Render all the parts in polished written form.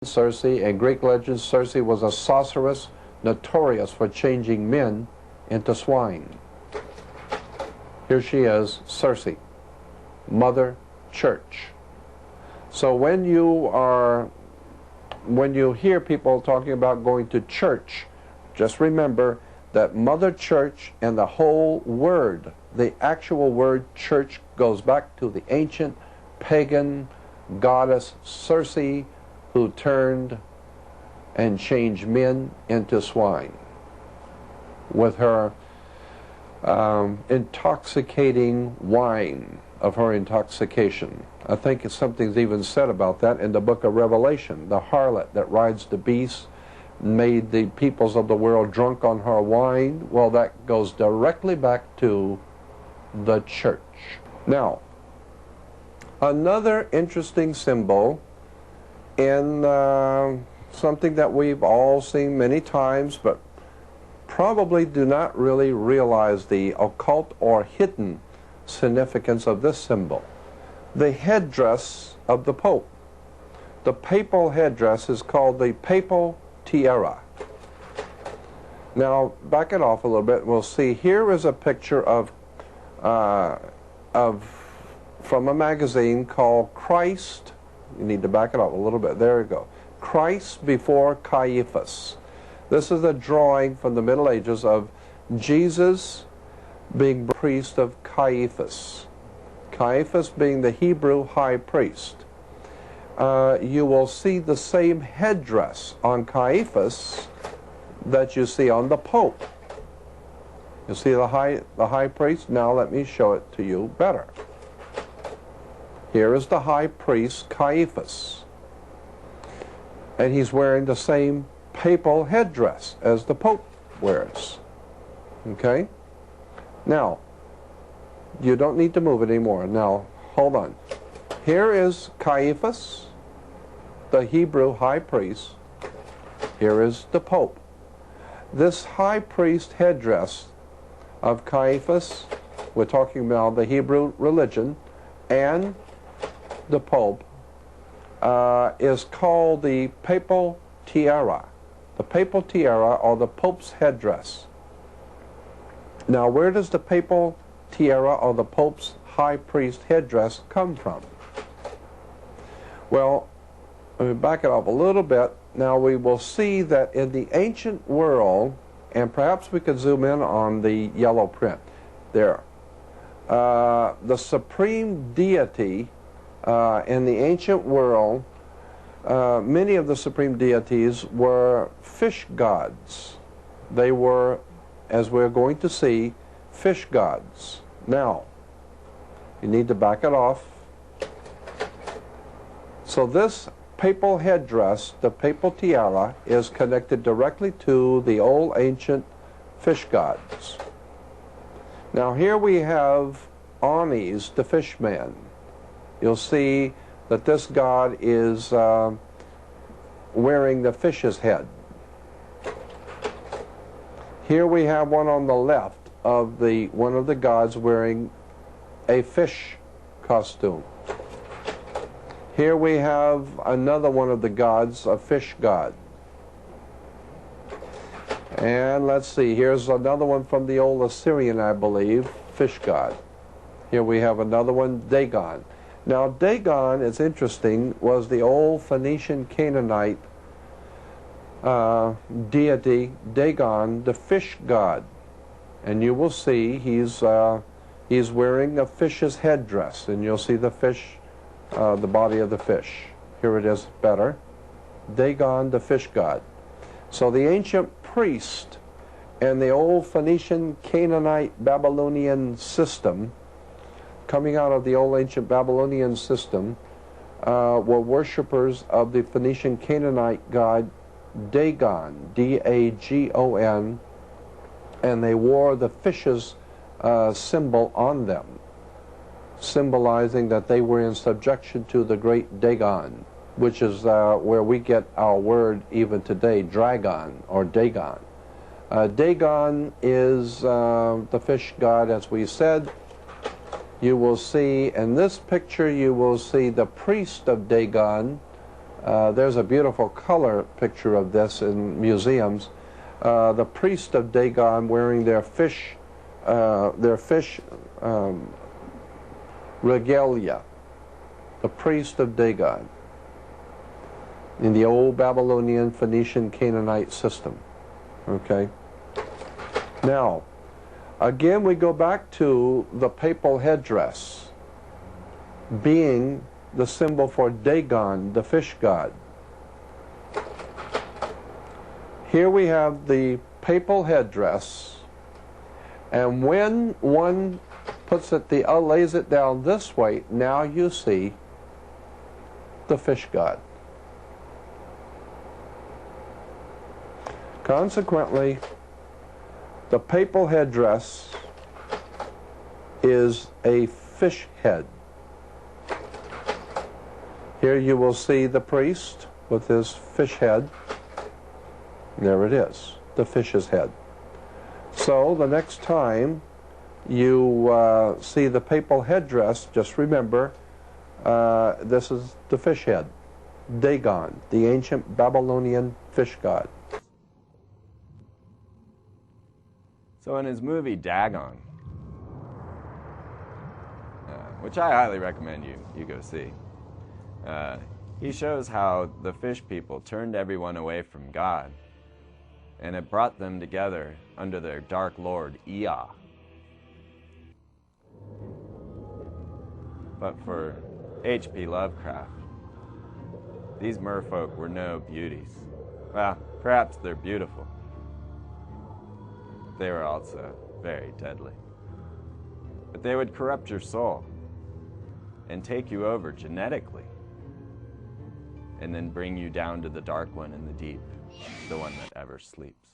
Circe. In Greek legends, Circe was a sorceress notorious for changing men into swine. Here she is, Circe, Mother Church. So when you hear people talking about going to church, just remember that Mother Church and the whole word, the actual word church, goes back to the ancient pagan goddess Circe, who turned and changed men into swine with her intoxicating wine of her intoxication. I think something's even said about that in the book of Revelation. The harlot that rides the beast made the peoples of the world drunk on her wine. Well, that goes directly back to the church. Now, another interesting symbol in something that we've all seen many times, but probably do not really realize the occult or hidden significance of this symbol. The headdress of the Pope. The papal headdress is called the papal tiara. Now, back it off a little bit, we'll see here is a picture of from a magazine called Christ. You need to back it up a little bit. There you go. Christ before Caiaphas. This is a drawing from the Middle Ages of Jesus being priest of Caiaphas. Caiaphas being the Hebrew high priest. You will see the same headdress on Caiaphas that you see on the Pope. You see the high priest? Now let me show it to you better. Here is the high priest Caiaphas, and he's wearing the same papal headdress as the Pope wears. Okay? Now, you don't need to move it anymore. Now, hold on. Here is Caiaphas, the Hebrew high priest. Here is the Pope. This high priest headdress of Caiaphas, we're talking about the Hebrew religion, and the Pope, is called the papal tiara. The papal tiara, or the Pope's headdress. Now, where does the papal tiara or the Pope's high priest headdress come from? Well, let me back it up a little bit. Now we will see that in the ancient world, and perhaps we could zoom in on the yellow print there, the supreme deity in the ancient world, many of the supreme deities were fish gods. They were, as we're going to see, fish gods. Now, you need to back it off. So this papal headdress, the papal tiara, is connected directly to the old ancient fish gods. Now here we have Onis, the fish man. You'll see that this god is wearing the fish's head. Here we have one on the left of one of the gods wearing a fish costume. Here we have another one of the gods, a fish god. And let's see, here's another one from the old Assyrian, I believe, fish god. Here we have another one, Dagon. Now Dagon, it's interesting, was the old Phoenician Canaanite deity, Dagon, the fish god. And you will see he's wearing a fish's headdress, and you'll see the fish, the body of the fish. Here it is better. Dagon, the fish god. So the ancient priest and the old Phoenician Canaanite Babylonian system, coming out of the old ancient Babylonian system, were worshippers of the Phoenician Canaanite god Dagon, D-A-G-O-N, and they wore the fish's symbol on them, symbolizing that they were in subjection to the great Dagon, which is where we get our word even today, dragon or Dagon. Dagon is the fish god, as we said. You will see in this picture, you will see the priest of Dagon There's a beautiful color picture of this in museums. The priest of Dagon wearing their fish regalia. The priest of Dagon in the old Babylonian, Phoenician, Canaanite system. Okay. Now, again, we go back to the papal headdress being the symbol for Dagon, the fish god. Here we have the papal headdress, and when one puts it, lays it down this way, now you see the fish god. Consequently, the papal headdress is a fish head. Here you will see the priest with his fish head. There it is, the fish's head. So the next time you see the papal headdress, just remember this is the fish head, Dagon, the ancient Babylonian fish god. So in his movie Dagon, which I highly recommend you go see, he shows how the fish people turned everyone away from God, and it brought them together under their dark lord, Ea. But for H.P. Lovecraft, these merfolk were no beauties. Well, perhaps they're beautiful. They were also very deadly. But they would corrupt your soul and take you over genetically, and then bring you down to the dark one in the deep, the one that ever sleeps.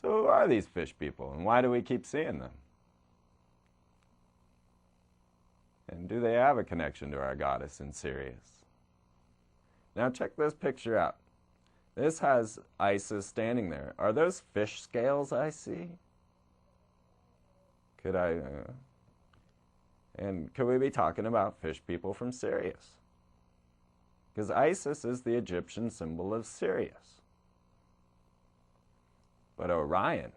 So who are these fish people, and why do we keep seeing them? And do they have a connection to our goddess in Sirius? Now check this picture out. This has Isis standing there. Are those fish scales I see? And could we be talking about fish people from Sirius? Because Isis is the Egyptian symbol of Sirius. But Orion,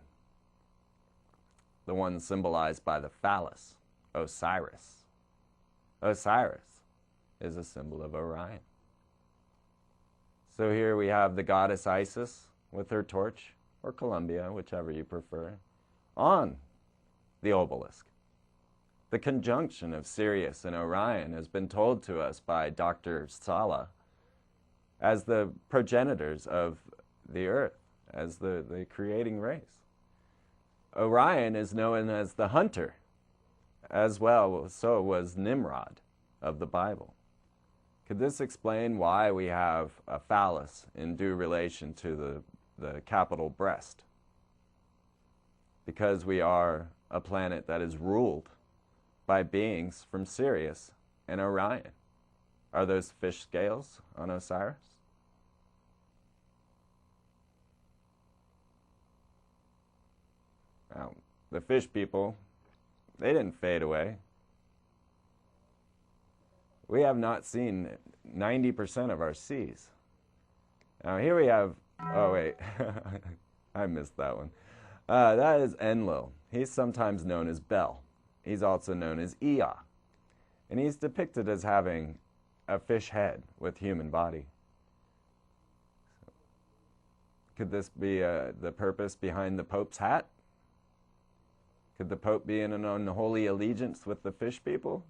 the one symbolized by the phallus, Osiris is a symbol of Orion. So here we have the goddess Isis with her torch, or Columbia, whichever you prefer, on the obelisk. The conjunction of Sirius and Orion has been told to us by Dr. Sala as the progenitors of the earth, as the creating race. Orion is known as the hunter, as well, so was Nimrod of the Bible. Could this explain why we have a phallus in due relation to the capital breast? Because we are a planet that is ruled by beings from Sirius and Orion. Are those fish scales on Osiris? Now, the fish people, they didn't fade away. We have not seen 90% of our seas. Now here we have, oh wait, I missed that one. That is Enlil. He's sometimes known as Bel. He's also known as Ea. And he's depicted as having a fish head with human body. Could this be the purpose behind the Pope's hat? Could the Pope be in an unholy allegiance with the fish people?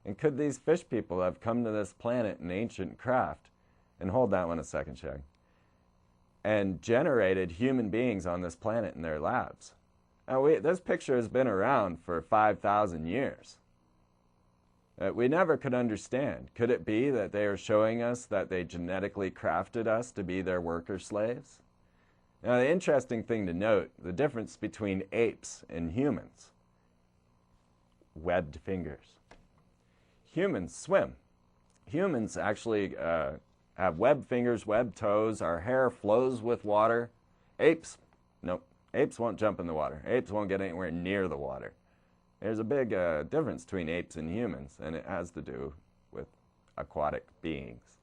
And could these fish people have come to this planet in ancient craft, and hold that one a second, Shag, and generated human beings on this planet in their labs? Now, this picture has been around for 5,000 years. We never could understand. Could it be that they are showing us that they genetically crafted us to be their worker slaves? Now, the interesting thing to note, the difference between apes and humans. Webbed fingers. Humans swim. Humans actually have webbed fingers, webbed toes. Our hair flows with water. Apes, nope. Apes won't jump in the water. Apes won't get anywhere near the water. There's a big difference between apes and humans, and it has to do with aquatic beings.